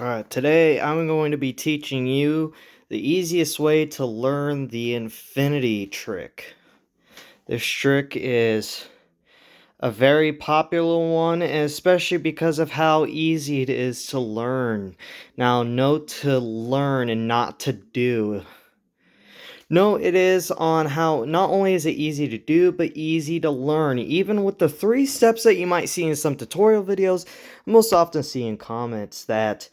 Alright, today I'm going to be teaching you the easiest way to learn the infinity trick. This trick is a very popular one, and especially because of how easy it is to learn. Now, note to learn and not to do. No, it is on how not only is it easy to do, but easy to learn. Even with the 3 steps that you might see in some tutorial videos, I most often see in comments that,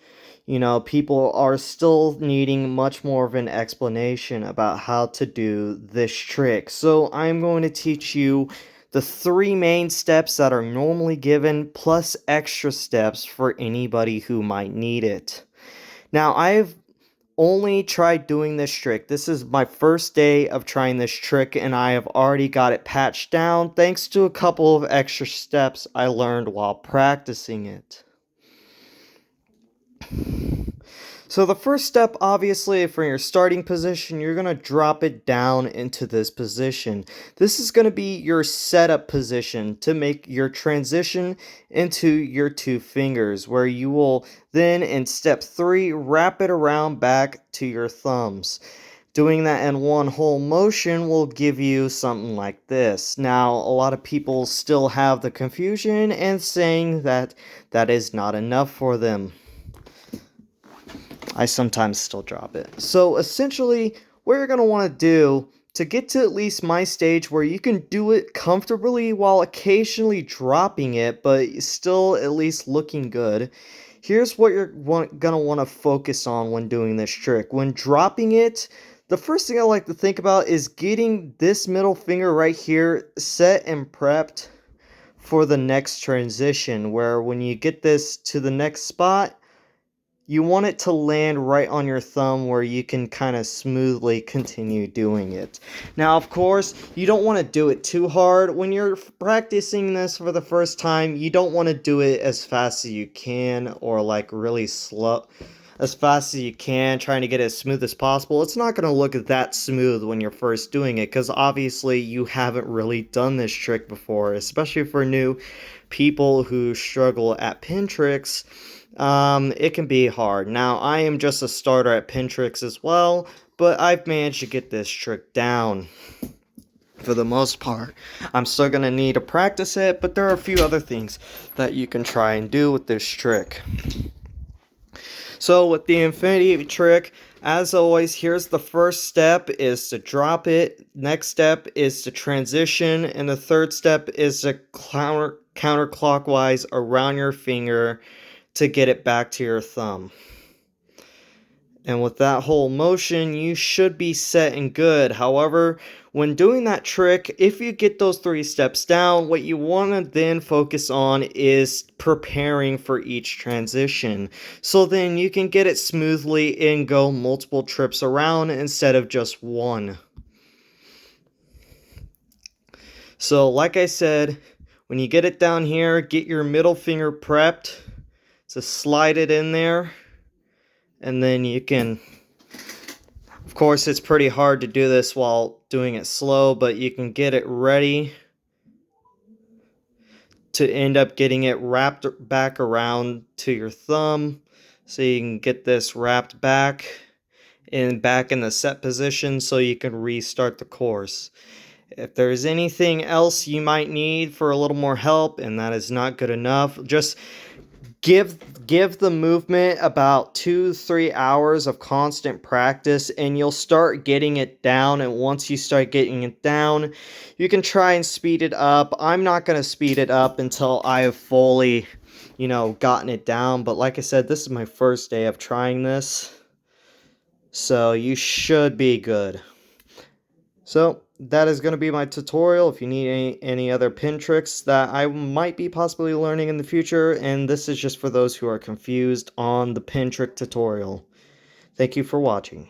people are still needing much more of an explanation about how to do this trick. So I'm going to teach you the 3 main steps that are normally given, plus extra steps for anybody who might need it. Now, I've only tried doing this trick. This is my first day of trying this trick, and I have already got it patched down thanks to a couple of extra steps I learned while practicing it. So the first step, obviously, for your starting position, you're going to drop it down into this position. This is going to be your setup position to make your transition into your 2 fingers, where you will then, in step 3, wrap it around back to your thumbs. Doing that in one whole motion will give you something like this. Now, a lot of people still have the confusion and saying that that is not enough for them. I sometimes still drop it. So essentially, what you're going to want to do to get to at least my stage where you can do it comfortably while occasionally dropping it, but still at least looking good. Here's what you're going to want to focus on when doing this trick. When dropping it, the first thing I like to think about is getting this middle finger right here set and prepped for the next transition, where when you get this to the next spot, you want it to land right on your thumb where you can kind of smoothly continue doing it. Now, of course, you don't want to do it too hard. When you're practicing this for the first time, you don't want to do it as fast as you can or like really slow. As fast as you can, trying to get it as smooth as possible. It's not going to look that smooth when you're first doing it because obviously you haven't really done this trick before, especially for new people who struggle at pin tricks. It can be hard. Now, I am just a starter at pin tricks as well, but I've managed to get this trick down for the most part. I'm still going to need to practice it, but there are a few other things that you can try and do with this trick. So with the infinity trick, as always, here's the first step is to drop it. Next step is to transition, and the third step is to counterclockwise around your finger to get it back to your thumb. And with that whole motion, you should be set and good. However, when doing that trick, if you get those 3 steps down, what you want to then focus on is preparing for each transition. So then you can get it smoothly and go multiple trips around instead of just one. So like I said, when you get it down here, get your middle finger prepped to slide it in there. And then you can, of course, it's pretty hard to do this while doing it slow, but you can get it ready to end up getting it wrapped back around to your thumb. So you can get this wrapped back in the set position so you can restart the course. If there's anything else you might need for a little more help and that is not good enough, just give the movement about 2-3 hours of constant practice and you'll start getting it down. And once you start getting it down, you can try and speed it up. I'm not going to speed it up until I have fully gotten it down, but like I said, this is my first day of trying this, so you should be good. So that is going to be my tutorial. If you need any other pin tricks that I might be possibly learning in the future, and this is just for those who are confused on the pin trick tutorial. Thank you for watching.